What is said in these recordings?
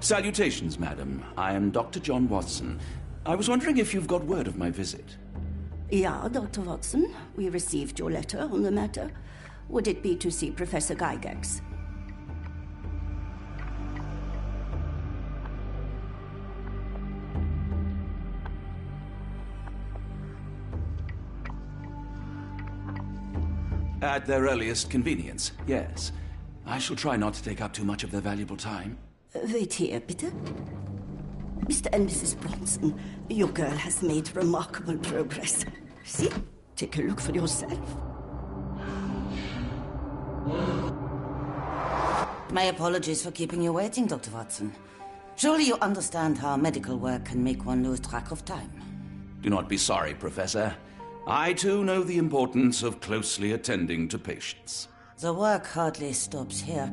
Salutations, madam. I am Dr. John Watson. I was wondering if you've got word of my visit. Yeah, Dr. Watson. We received your letter on the matter. Would it be to see Professor Gygax? At their earliest convenience, yes. I shall try not to take up too much of their valuable time. Wait here, bitte. Mr. and Mrs. Bronson, your girl has made remarkable progress. See? Take a look for yourself. My apologies for keeping you waiting, Dr. Watson. Surely you understand how medical work can make one lose track of time. Do not be sorry, Professor. I too know the importance of closely attending to patients. The work hardly stops here,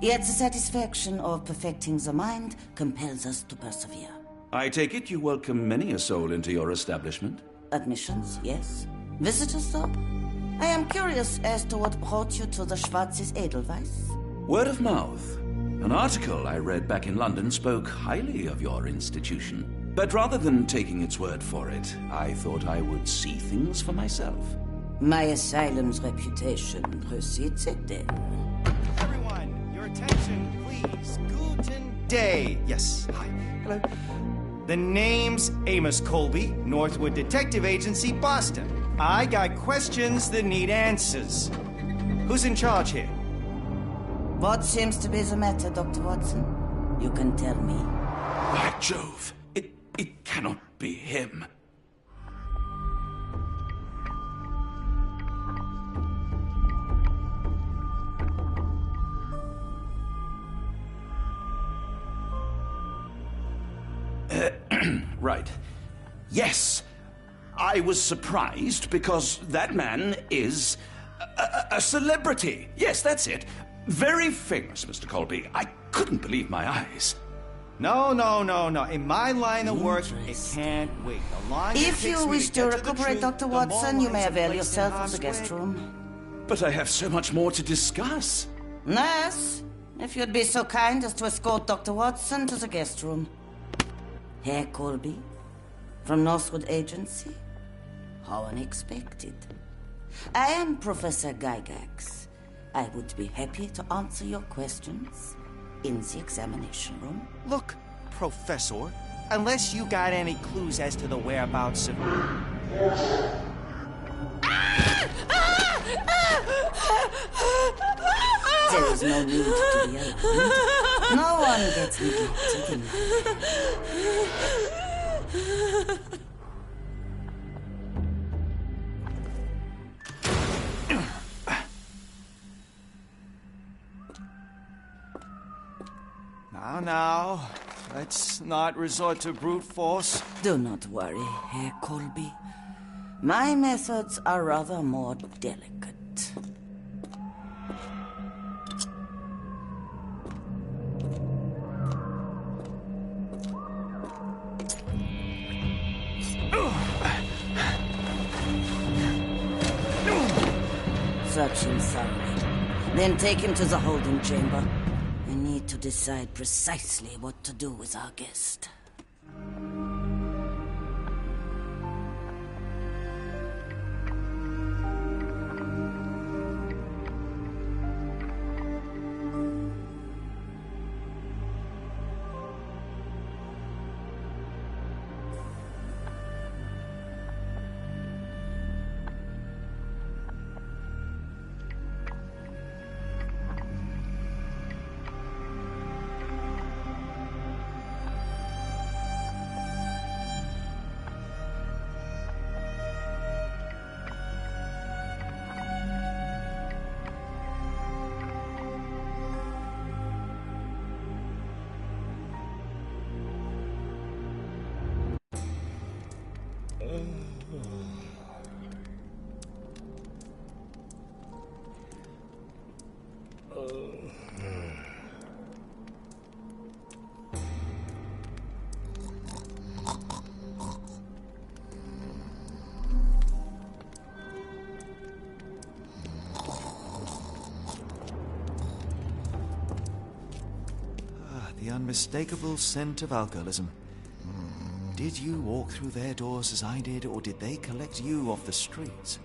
yet the satisfaction of perfecting the mind compels us to persevere. I take it you welcome many a soul into your establishment? Admissions, yes. Visitors, though? I am curious as to what brought you to the Schwarzes Edelweiss. Word of mouth. An article I read back in London spoke highly of your institution. But rather than taking its word for it, I thought I would see things for myself. My asylum's reputation precedes it, then. Everyone, your attention, please. Guten Day. Yes, hi. Hello. The name's Amos Colby, Northwood Detective Agency, Boston. I got questions that need answers. Who's in charge here? What seems to be the matter, Dr. Watson? You can tell me. By Jove, it cannot be him. Right. Yes. I was surprised because that man is a celebrity. Yes, that's it. Very famous, Mr. Colby. I couldn't believe my eyes. No. In my line of work, it can't wait. The longer If you wish to recuperate, Dr. Watson, you may avail yourself of the guest room. But I have so much more to discuss. Nurse, if you'd be so kind as to escort Dr. Watson to the guest room. Herr Colby, from Northwood Agency? How unexpected. I am Professor Gygax. I would be happy to answer your questions in the examination room. Look, Professor, unless you got any clues as to the whereabouts of... There is no need to be alarmed. No one gets neglected in life. Now, let's not resort to brute force. Do not worry, Herr Colby. My methods are rather more delicate. Search him thoroughly. Then take him to the holding chamber. We need to decide precisely what to do with our guest. The unmistakable scent of alcoholism. Did you walk through their doors as I did, or did they collect you off the streets?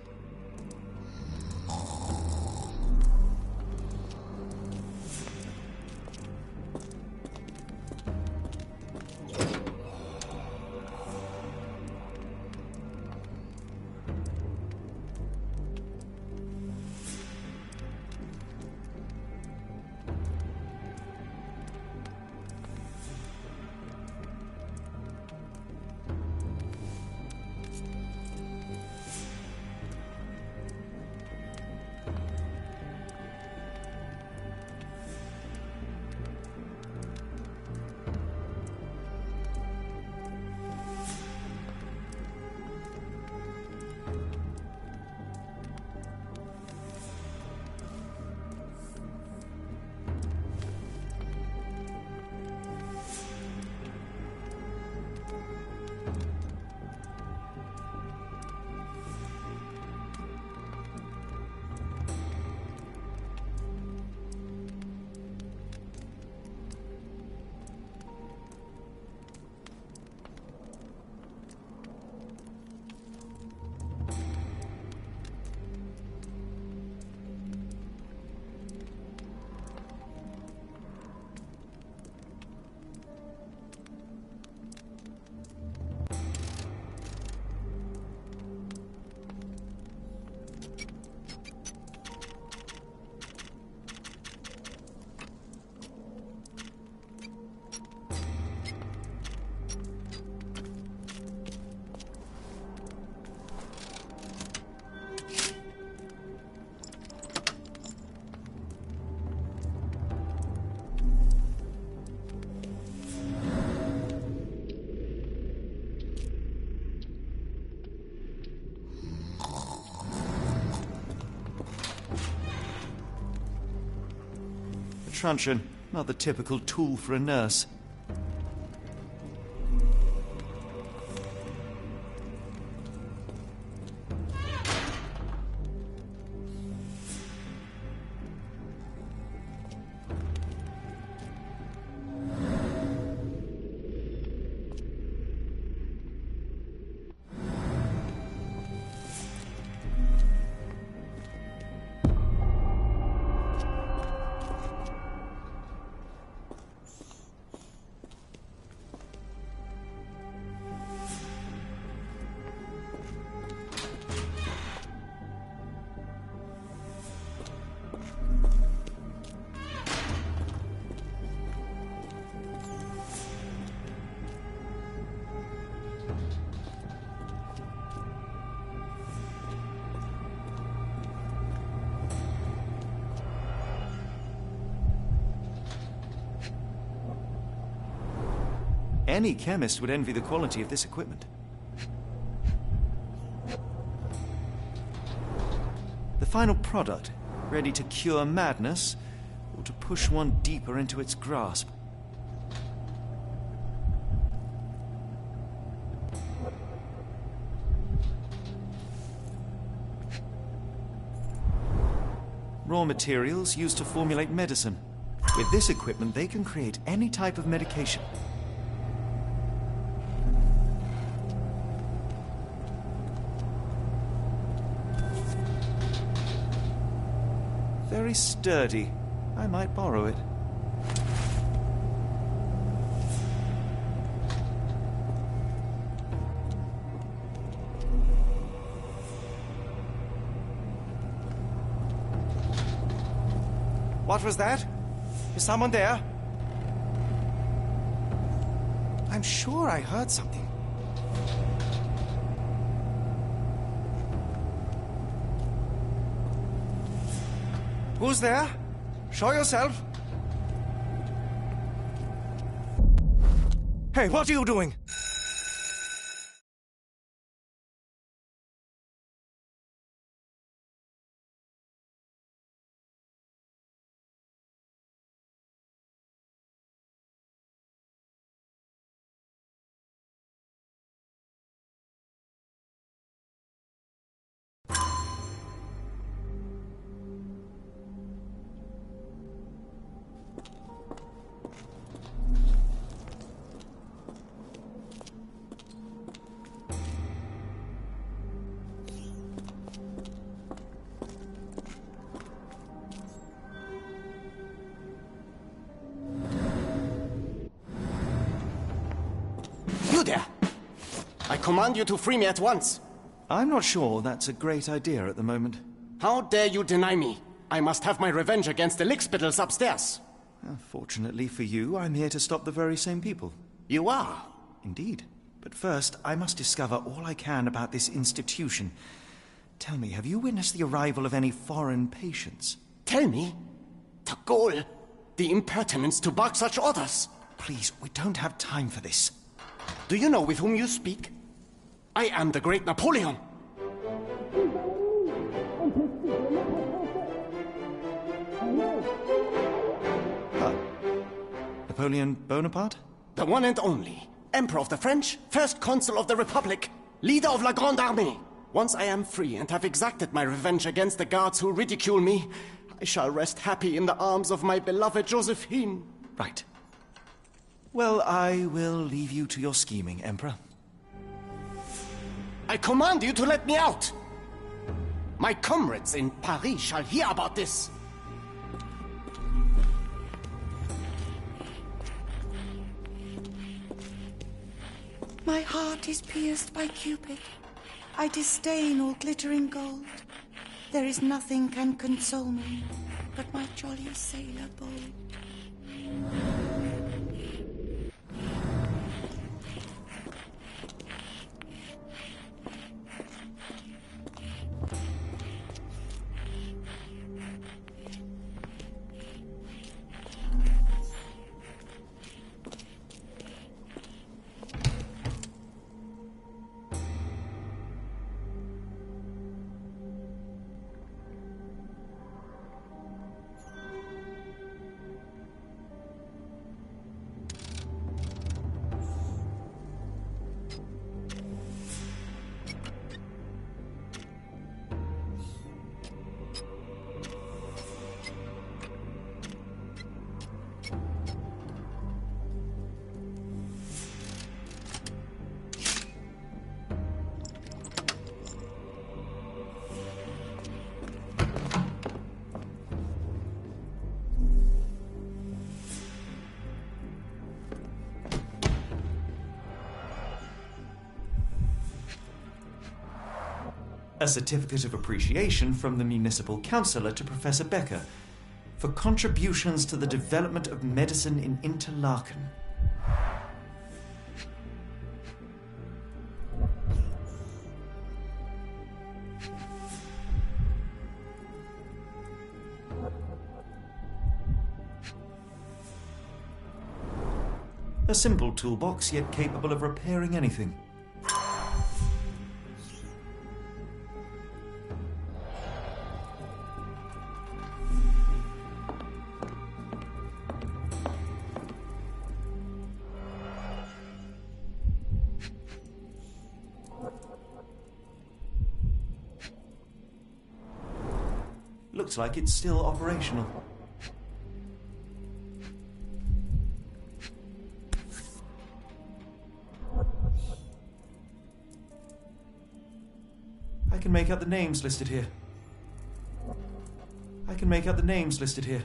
Truncheon, not the typical tool for a nurse. Any chemist would envy the quality of this equipment. The final product, ready to cure madness, or to push one deeper into its grasp. Raw materials used to formulate medicine. With this equipment, they can create any type of medication. Very sturdy. I might borrow it. What was that? Is someone there? I'm sure I heard something. Who's there? Show yourself. Hey, what are you doing? command you to free me at once. I'm not sure that's a great idea at the moment. How dare you deny me? I must have my revenge against the lickspittles upstairs. Fortunately for you, I'm here to stop the very same people. You are? Indeed. But first, I must discover all I can about this institution. Tell me, have you witnessed the arrival of any foreign patients? Tell me? The gall, the impertinence to bark such orders. Please, we don't have time for this. Do you know with whom you speak? I am the great Napoleon. Napoleon Bonaparte? The one and only. Emperor of the French, First Consul of the Republic, leader of La Grande Armée. Once I am free and have exacted my revenge against the guards who ridicule me, I shall rest happy in the arms of my beloved Josephine. Right. Well, I will leave you to your scheming, Emperor. I command you to let me out! My comrades in Paris shall hear about this. My heart is pierced by Cupid. I disdain all glittering gold. There is nothing can console me but my jolly sailor bold. A certificate of appreciation from the municipal councillor to Professor Becker for contributions to the development of medicine in Interlaken. A simple toolbox, yet capable of repairing anything. Looks like it's still operational. I can make out the names listed here. I can make out the names listed here.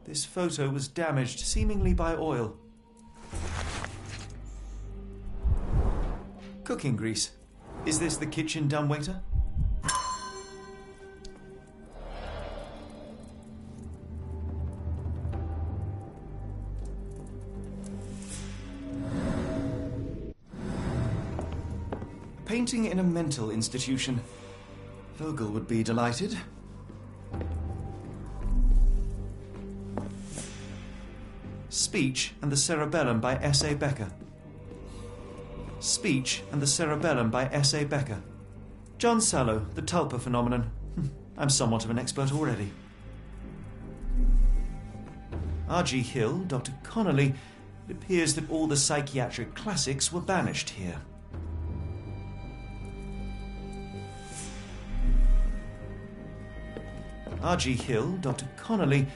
This photo was damaged, seemingly by oil. Cooking grease. Is this the kitchen dumbwaiter? Painting in a mental institution. Vogel would be delighted. Speech and the Cerebellum by S.A. Becker. Speech and the Cerebellum by S.A. Becker. John Sallow, the Tulpa phenomenon. I'm somewhat of an expert already. R.G. Hill, Dr. Connolly. It appears that all the psychiatric classics were banished here. R.G. Hill, Dr. Connolly.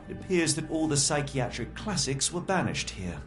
It appears that all the psychiatric classics were banished here.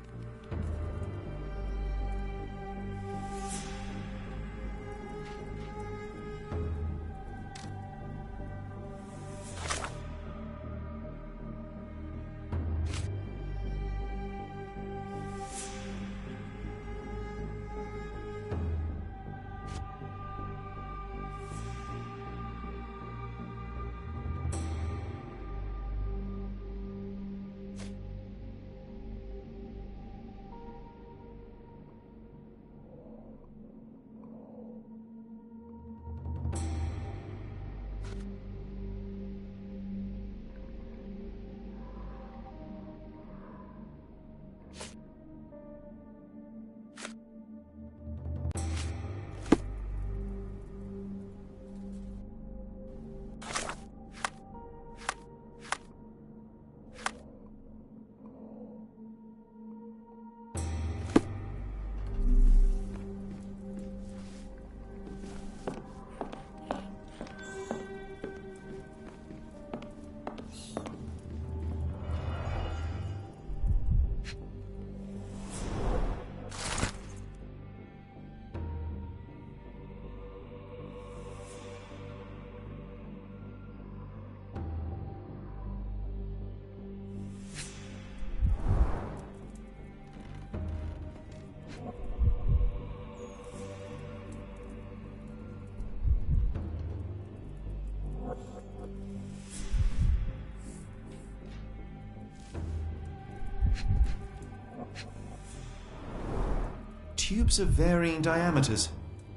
Tubes of varying diameters.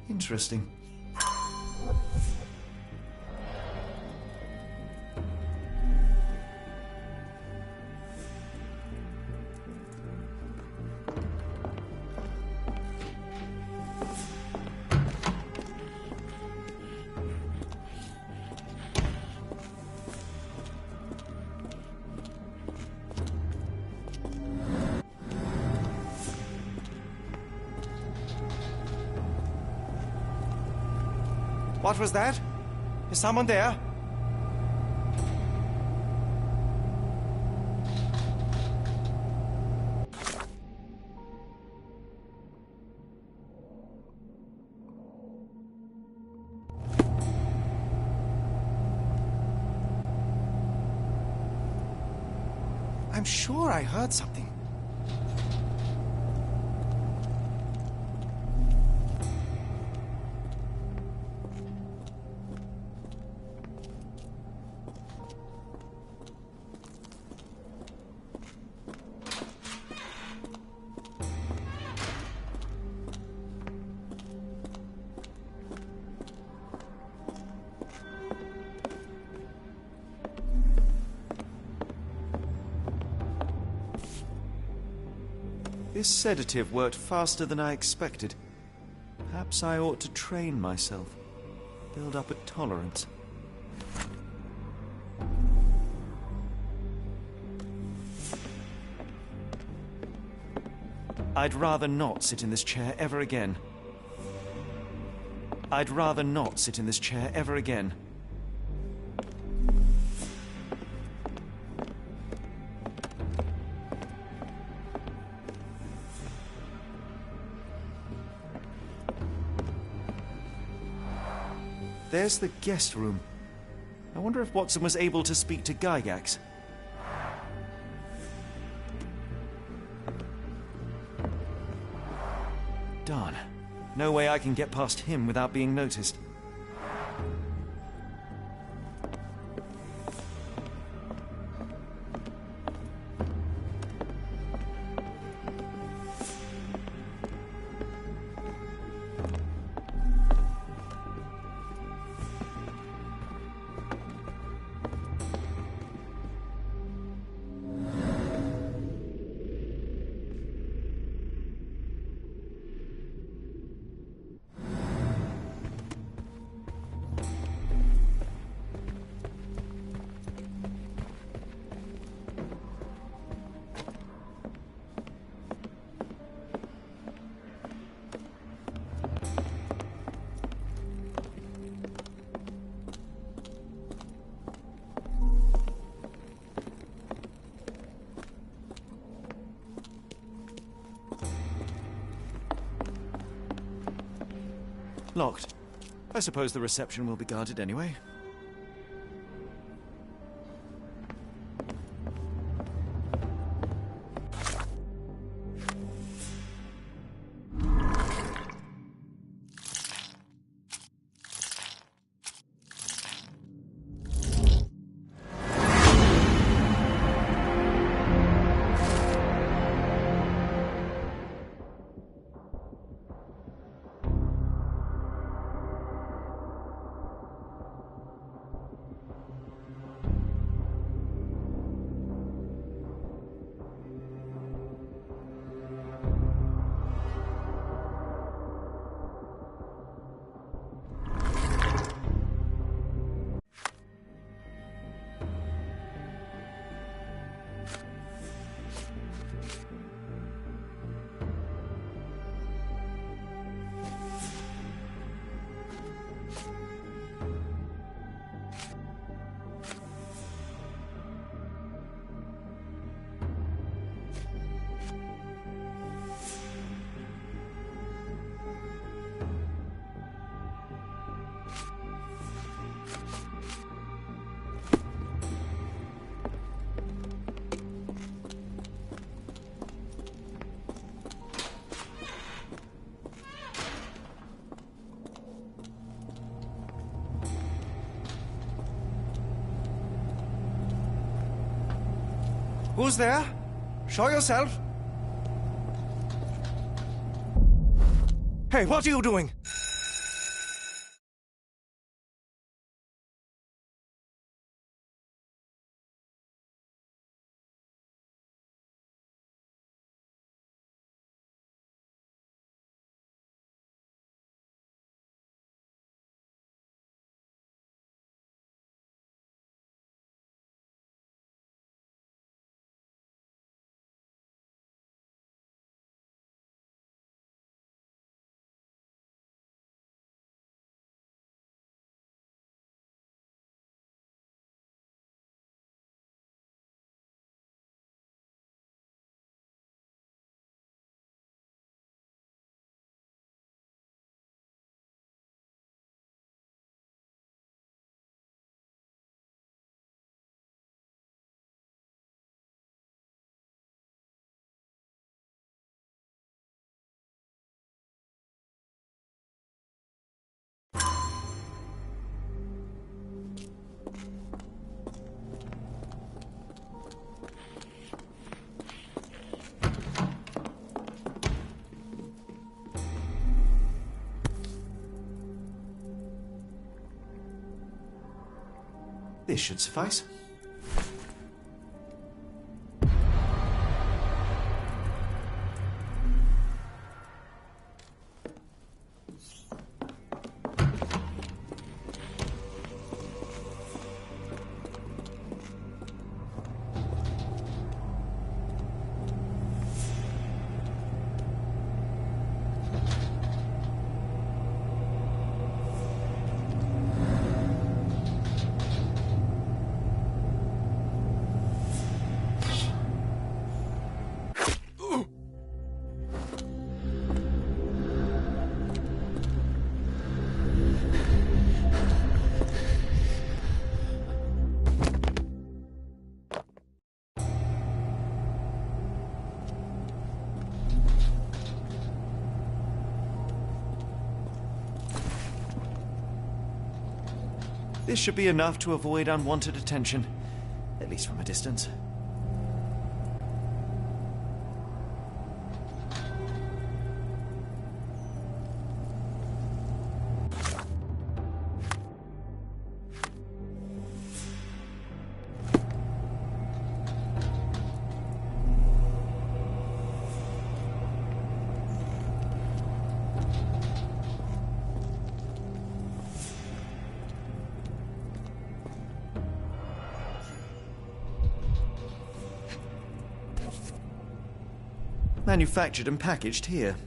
Interesting. What was that? Is someone there? I'm sure I heard something. This sedative worked faster than I expected. Perhaps I ought to train myself. Build up a tolerance. I'd rather not sit in this chair ever again. I'd rather not sit in this chair ever again. There's the guest room. I wonder if Watson was able to speak to Gygax. Darn. No way I can get past him without being noticed. Locked. I suppose the reception will be guarded anyway. Who's there? Show yourself. Hey, what are you doing? This should suffice. This should be enough to avoid unwanted attention, at least from a distance. Manufactured and packaged here.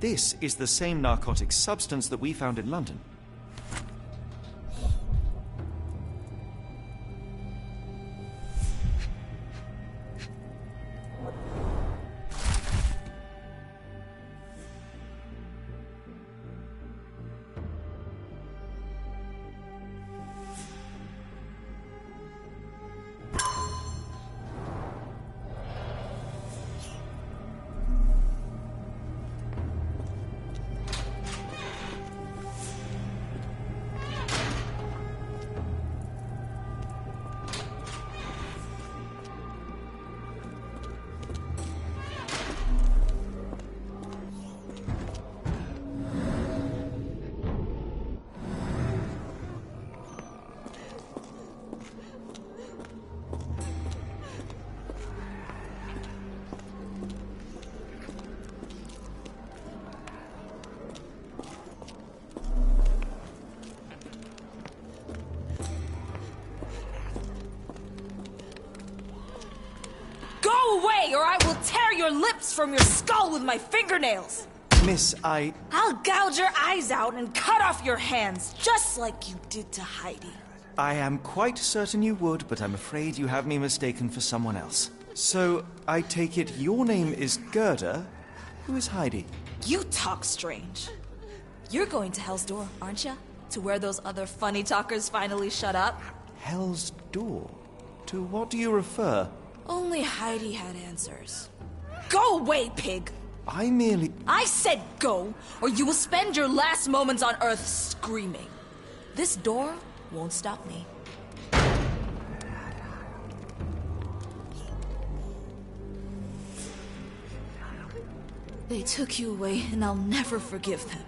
This is the same narcotic substance that we found in London. Or I will tear your lips from your skull with my fingernails! Miss, I'll gouge your eyes out and cut off your hands, just like you did to Heidi. I am quite certain you would, but I'm afraid you have me mistaken for someone else. So, I take it your name is Gerda. Who is Heidi? You talk strange. You're going to Hell's Door, aren't you? To where those other funny talkers finally shut up? Hell's Door? To what do you refer? Only Heidi had answers. Go away, pig! I said go, or you will spend your last moments on Earth screaming. This door won't stop me. They took you away, and I'll never forgive them.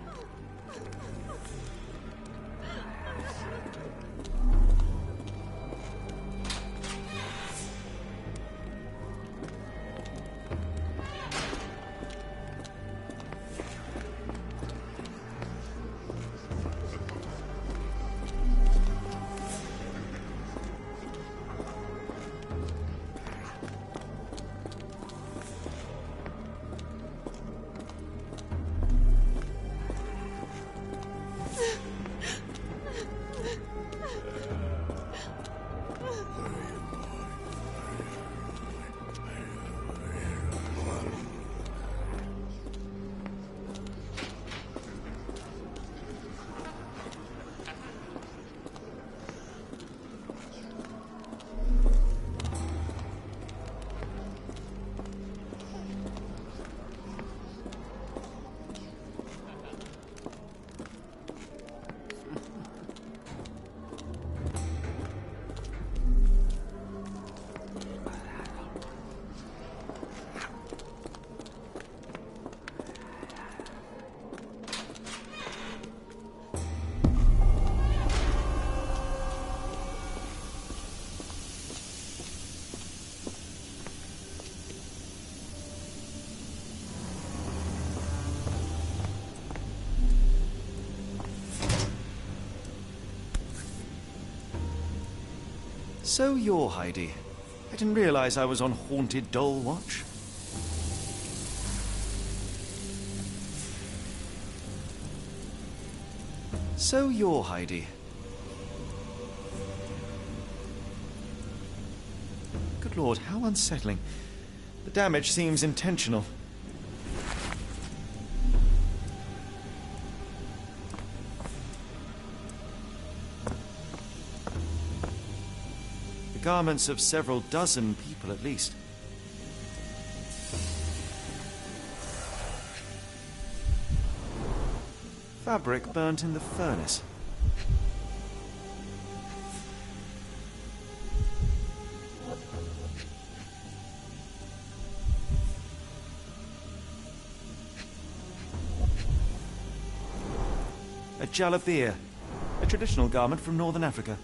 So you're Heidi. I didn't realize I was on Haunted Doll Watch. So you're Heidi. Good Lord, how unsettling. The damage seems intentional. The garments of several dozen people at least. Fabric burnt in the furnace. A jalabia, a traditional garment from northern Africa.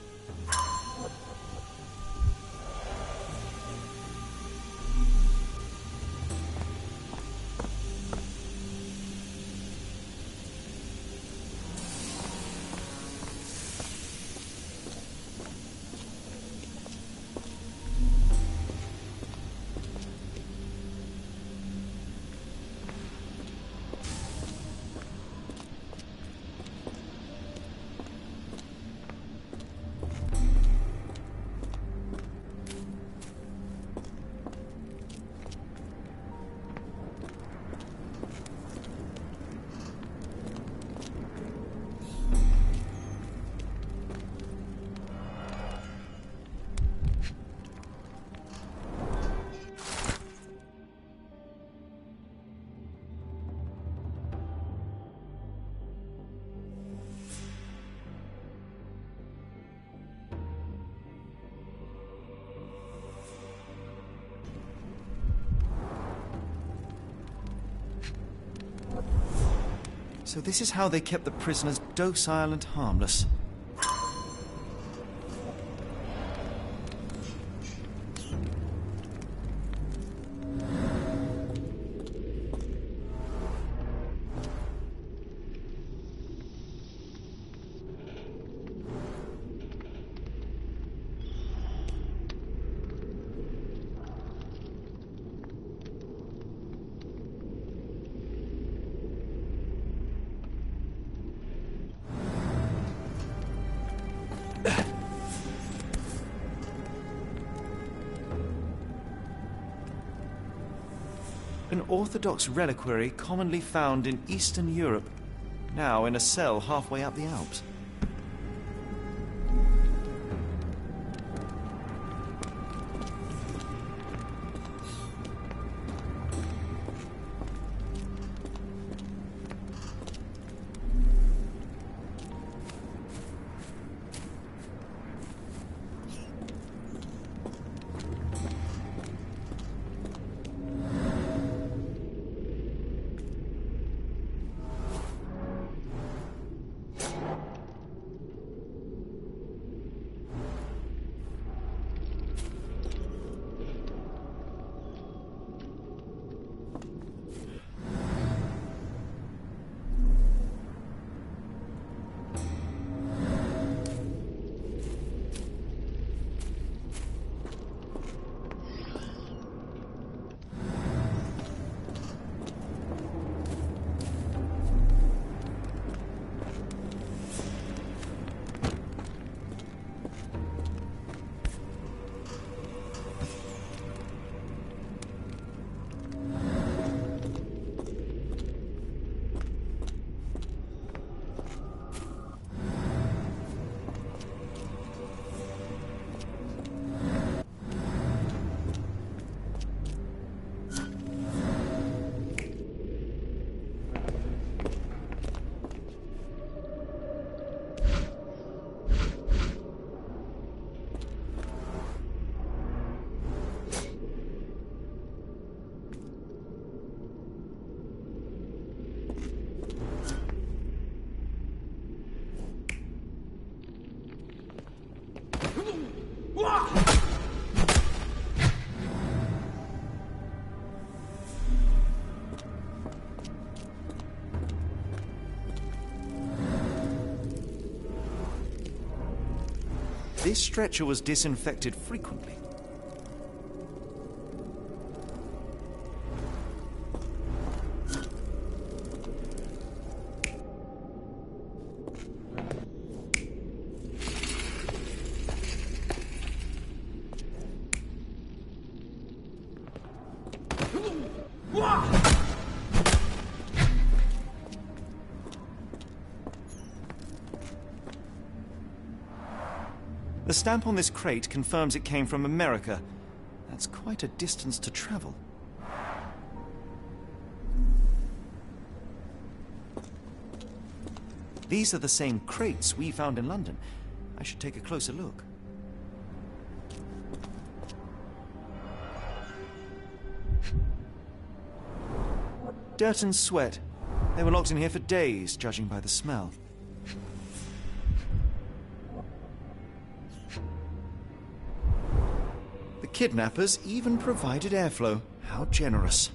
So this is how they kept the prisoners docile and harmless. An Orthodox reliquary commonly found in Eastern Europe, now in a cell halfway up the Alps. This stretcher was disinfected frequently. The stamp on this crate confirms it came from America. That's quite a distance to travel. These are the same crates we found in London. I should take a closer look. Dirt and sweat. They were locked in here for days, judging by the smell. The kidnappers even provided airflow. How generous.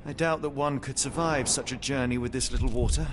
I doubt that one could survive such a journey with this little water.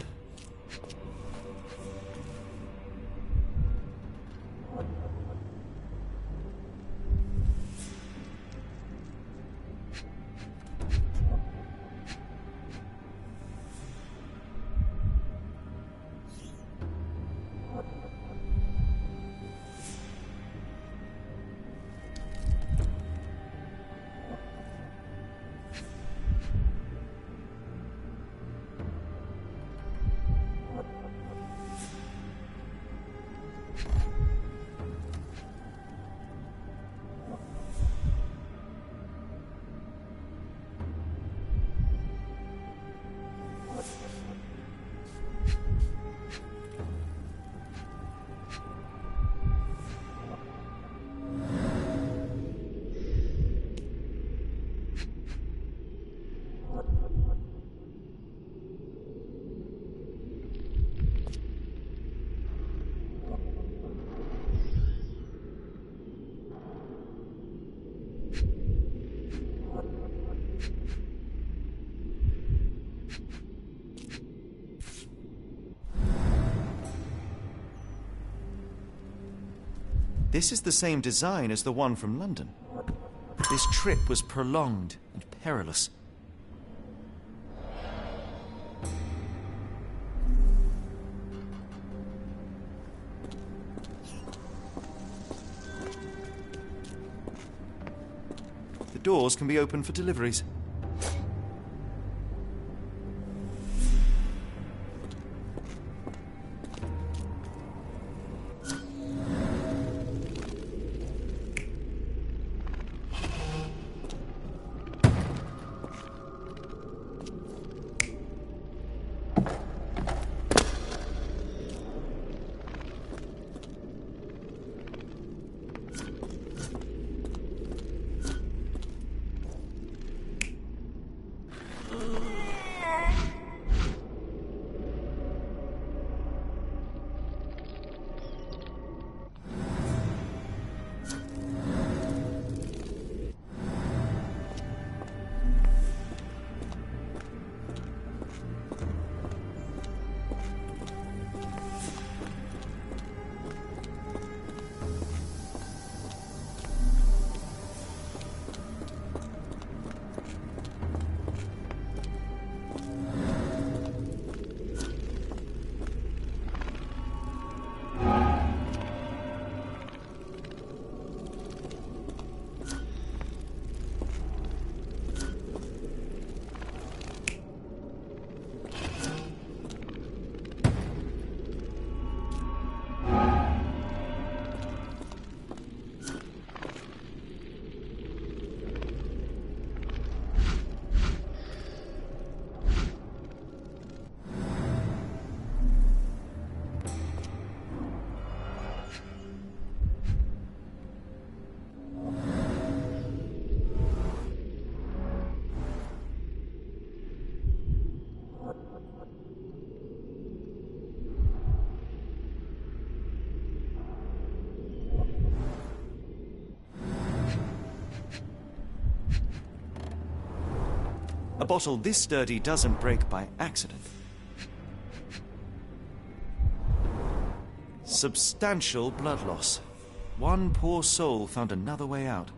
This is the same design as the one from London. This trip was prolonged and perilous. The doors can be opened for deliveries. A bottle this sturdy doesn't break by accident. Substantial blood loss. One poor soul found another way out.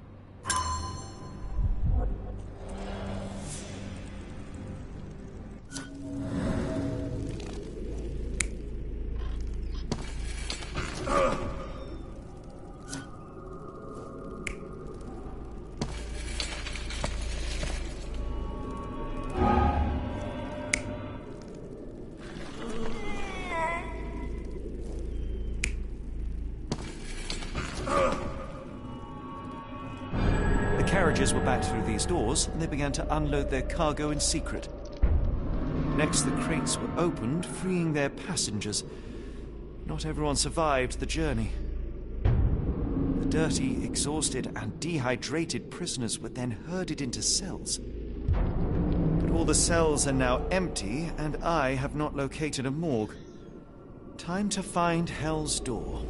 Carriages were back through these doors, and they began to unload their cargo in secret. Next, the crates were opened, freeing their passengers. Not everyone survived the journey. The dirty, exhausted, and dehydrated prisoners were then herded into cells. But all the cells are now empty, and I have not located a morgue. Time to find Hell's Door.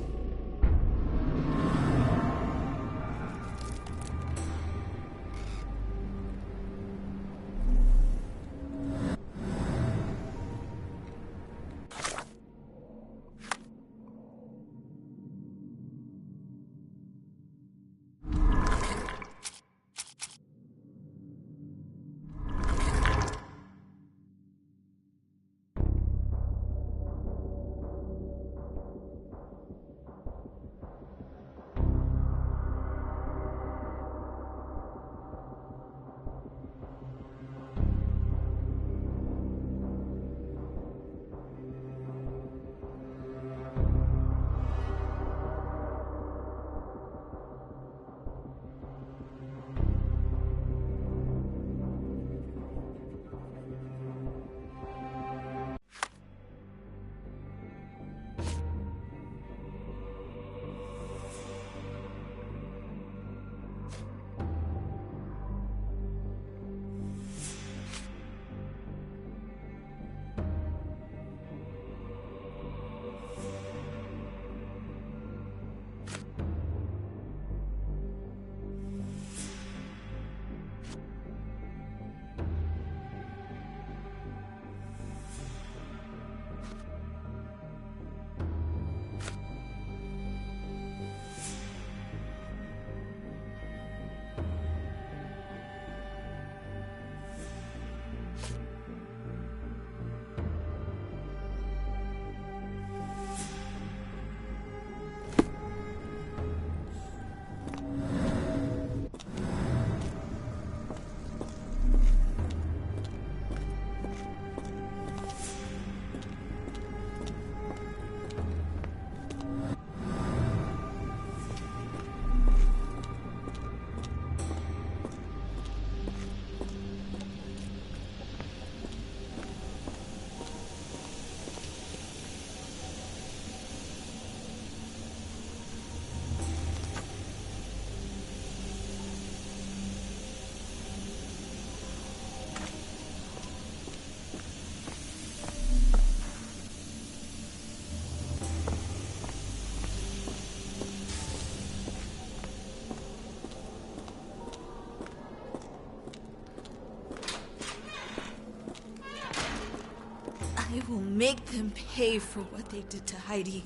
I will make them pay for what they did to Heidi.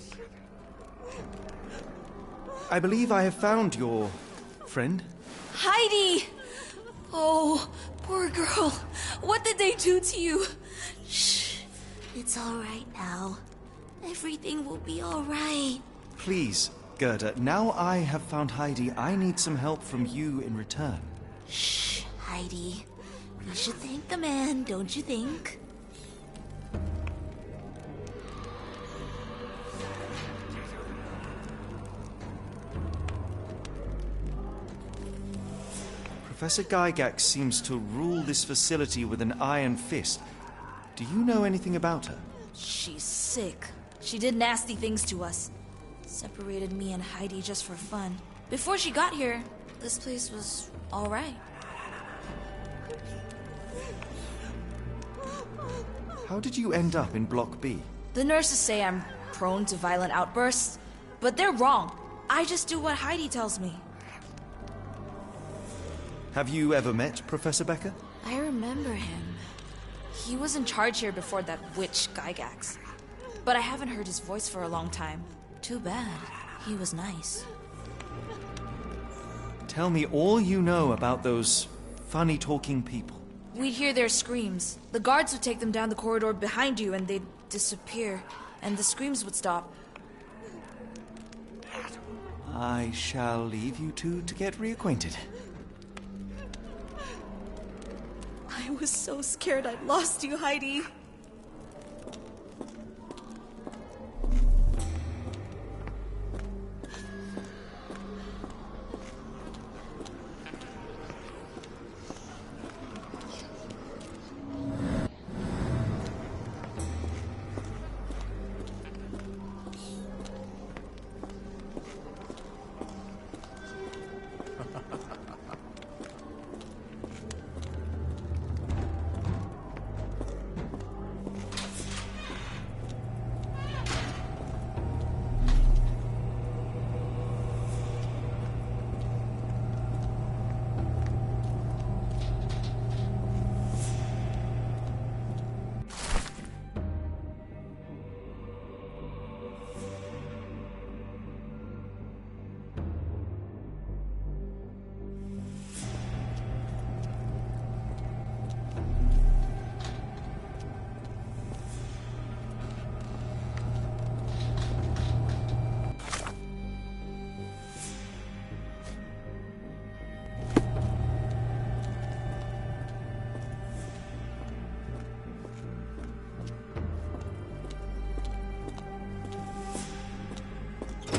I believe I have found your friend. Heidi! Oh, poor girl. What did they do to you? Shh. It's all right now. Everything will be all right. Please, Gerda, now I have found Heidi, I need some help from you in return. Shh, Heidi. We should thank the man, don't you think? Professor Gygax seems to rule this facility with an iron fist. Do you know anything about her? She's sick. She did nasty things to us. Separated me and Heidi just for fun. Before she got here, this place was all right. How did you end up in Block B? The nurses say I'm prone to violent outbursts, but they're wrong. I just do what Heidi tells me. Have you ever met Professor Becker? I remember him. He was in charge here before that witch Gygax. But I haven't heard his voice for a long time. Too bad. He was nice. Tell me all you know about those funny-talking people. We'd hear their screams. The guards would take them down the corridor behind you and they'd disappear. And the screams would stop. I shall leave you two to get reacquainted. I was so scared I'd lost you, Heidi.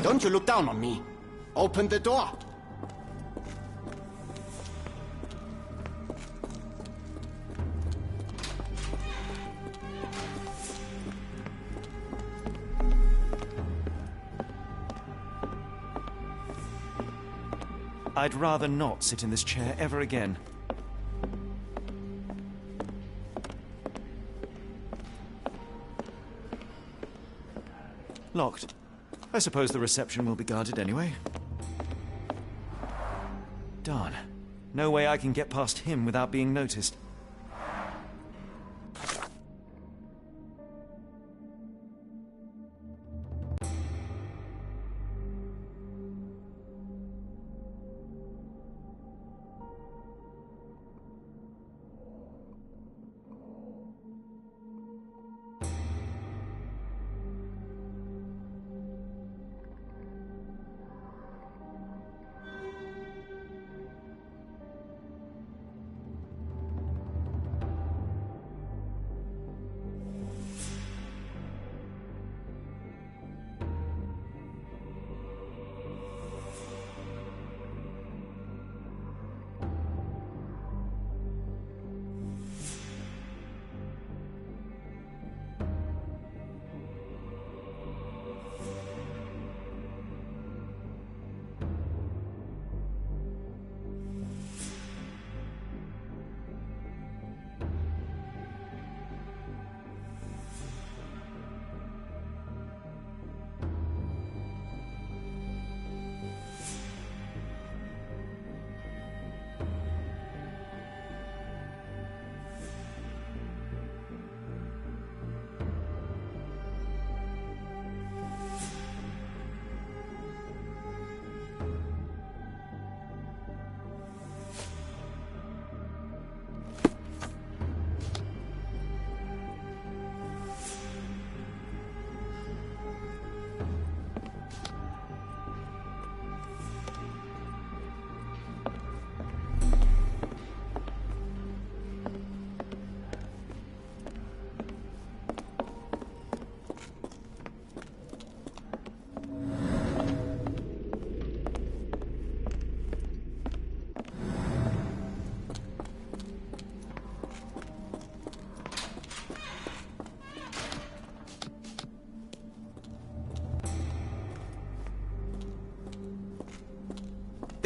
Don't you look down on me. Open the door. I'd rather not sit in this chair ever again. Locked. I suppose the reception will be guarded anyway. Darn. No way I can get past him without being noticed.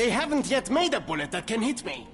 They haven't yet made a bullet that can hit me.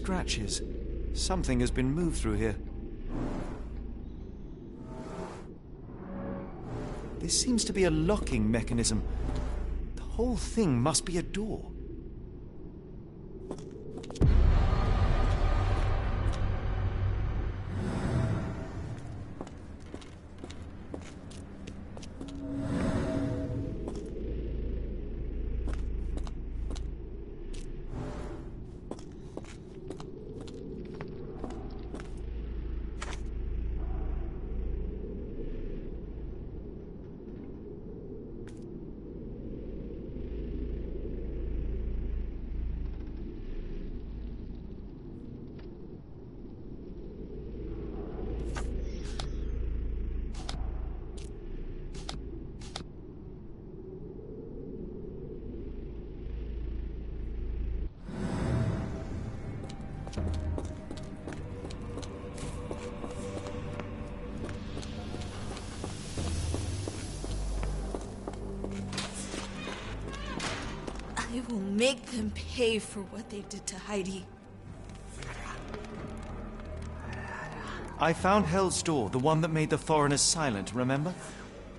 scratches. Something has been moved through here. This seems to be a locking mechanism. The whole thing must be a door. I will make them pay for what they did to Heidi. I found Hell's door, the one that made the foreigners silent, remember?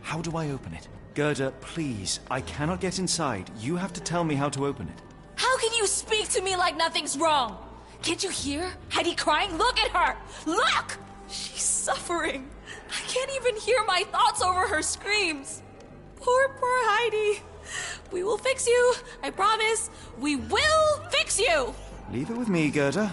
How do I open it? Gerda, please, I cannot get inside. You have to tell me how to open it. How can you speak to me like nothing's wrong? Can't you hear Heidi crying? Look at her! Look! She's suffering. I can't even hear my thoughts over her screams. Poor Heidi. We will fix you. I promise. We will fix you! Leave it with me, Gerda.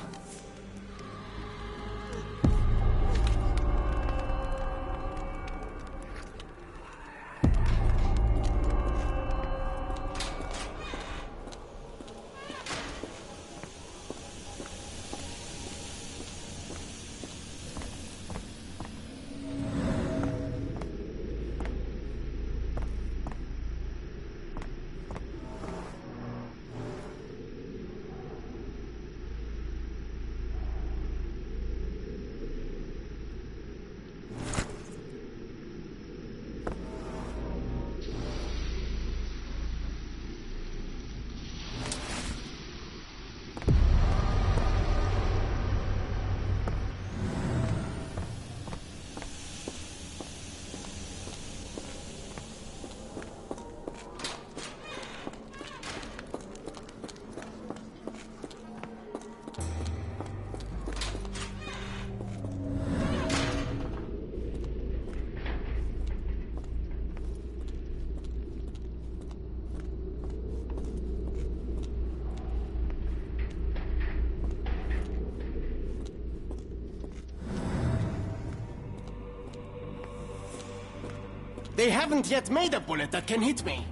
They haven't yet made a bullet that can hit me.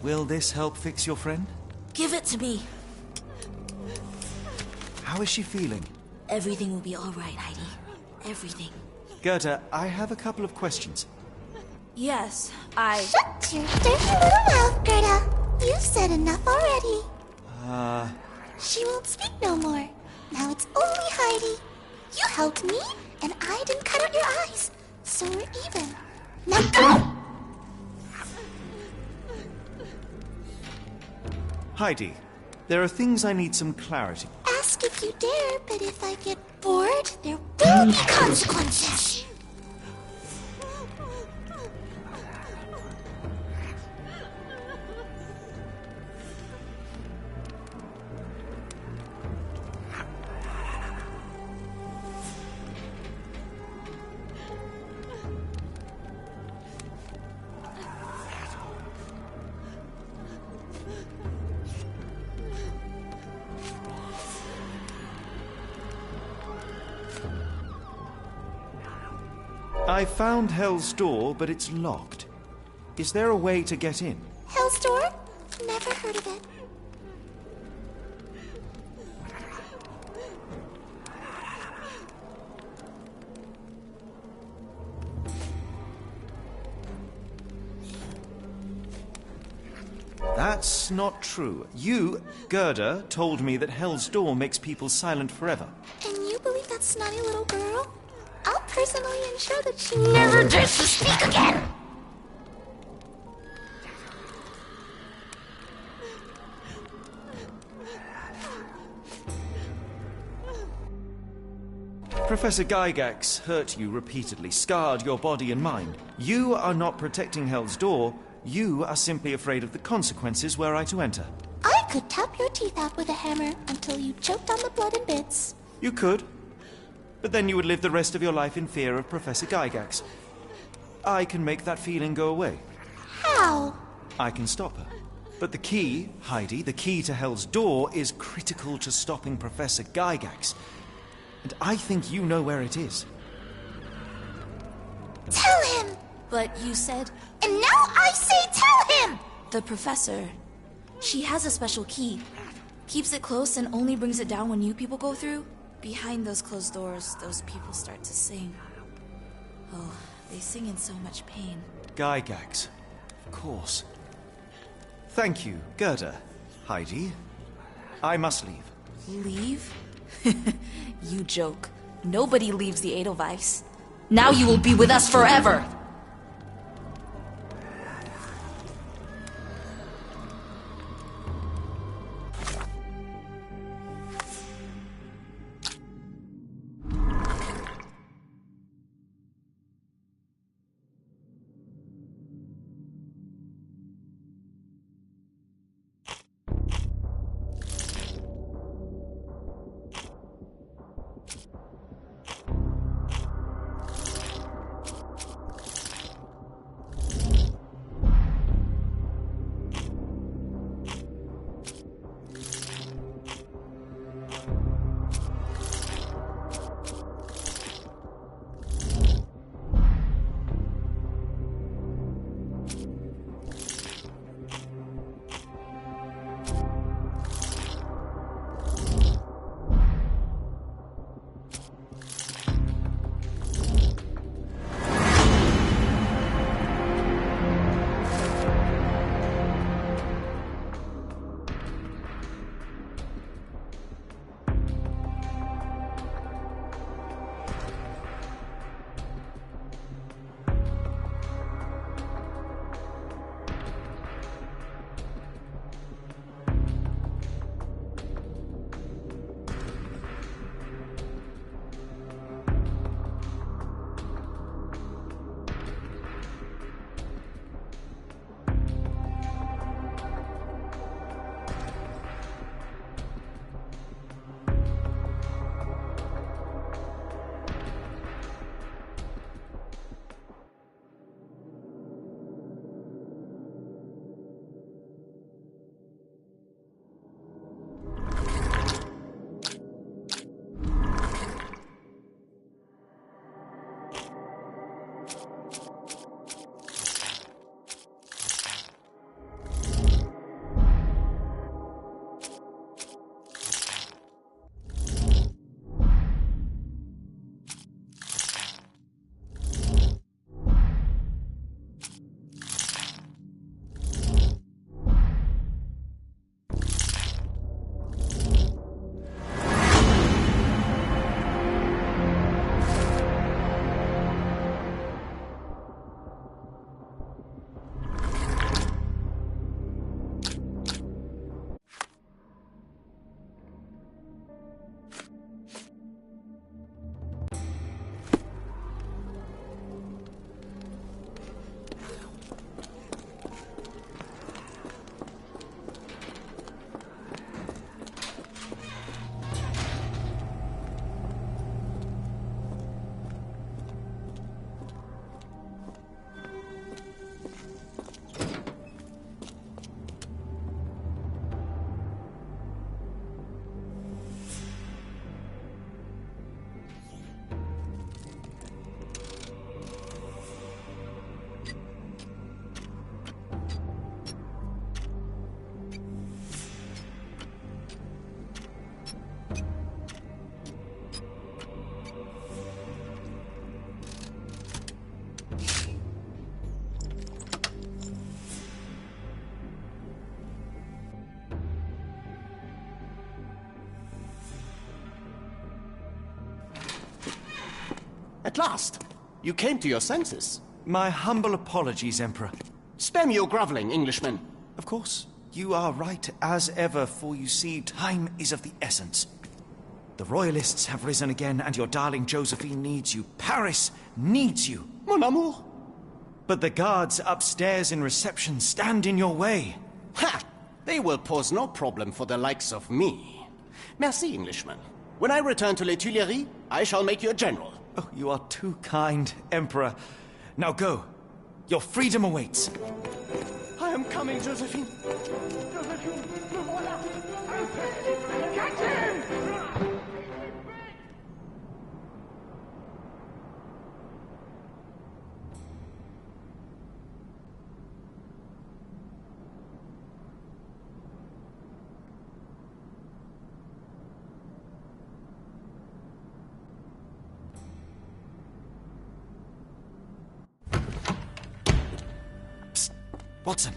Will this help fix your friend? Give it to me. How is she feeling? Everything will be all right, Heidi. Everything. Gerda, I have a couple of questions. Yes, Shut your dirty little mouth, Gerda. You've said enough already. She won't speak no more. Now it's only Heidi. You helped me, and I didn't cut out your eyes. So we're even. Now go! Heidi, there are things I need some clarity. Ask if you dare, but if I get bored, there will be consequences. I found Hell's Door, but it's locked. Is there a way to get in? Hell's Door? Never heard of it. That's not true. You, Gerda, told me that Hell's Door makes people silent forever. And you believe that snotty little girl? I'll personally ensure that she never dares to speak again! Professor Gygax hurt you repeatedly, scarred your body and mind. You are not protecting Hell's Door. You are simply afraid of the consequences were I to enter. I could tap your teeth out with a hammer until you choked on the blood and bits. You could. But then you would live the rest of your life in fear of Professor Gygax. I can make that feeling go away. How? I can stop her. But the key, Heidi, the key to Hell's Door is critical to stopping Professor Gygax. And I think you know where it is. Tell him! But you said... And now I say tell him! The professor. She has a special key. Keeps it close and only brings it down when you people go through. Behind those closed doors, those people start to sing. Oh, they sing in so much pain. Gygax. Of course. Thank you, Gerda. Heidi. I must leave. Leave? You joke. Nobody leaves the Edelweiss. Now you will be with us forever! At last, you came to your senses. My humble apologies, Emperor. Spare me your groveling, Englishman. Of course, you are right as ever, for you see, time is of the essence. The royalists have risen again, and your darling Josephine needs you. Paris needs you. Mon amour. But the guards upstairs in reception stand in your way. Ha! They will pose no problem for the likes of me. Merci, Englishman. When I return to Les Tuileries, I shall make you a general. Oh, you are too kind, Emperor. Now go. Your freedom awaits. I am coming, Josephine. Josephine, le voilà. Catch him! Watson,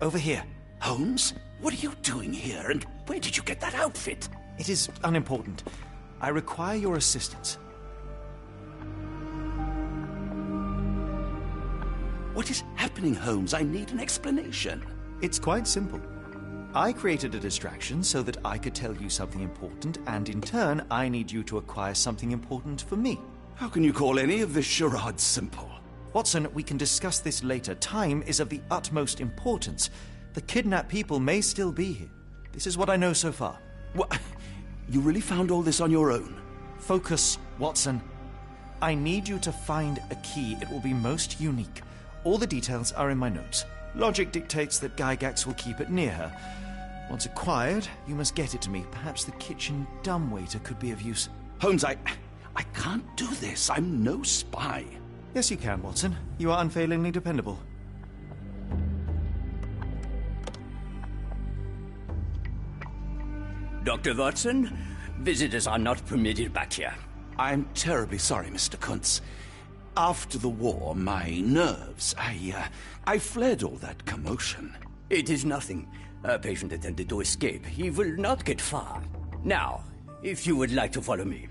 over here. Holmes? What are you doing here, and where did you get that outfit? It is unimportant. I require your assistance. What is happening, Holmes? I need an explanation. It's quite simple. I created a distraction so that I could tell you something important, and in turn, I need you to acquire something important for me. How can you call any of this charade simple? Watson, we can discuss this later. Time is of the utmost importance. The kidnapped people may still be here. This is what I know so far. What? You really found all this on your own? Focus, Watson. I need you to find a key. It will be most unique. All the details are in my notes. Logic dictates that Gygax will keep it near her. Once acquired, you must get it to me. Perhaps the kitchen dumbwaiter could be of use. Holmes, I can't do this. I'm no spy. Yes, you can, Watson. You are unfailingly dependable. Dr. Watson, visitors are not permitted back here. I'm terribly sorry, Mr. Kuntz. After the war, my nerves, I fled all that commotion. It is nothing. A patient attempted to escape. He will not get far. Now, if you would like to follow me.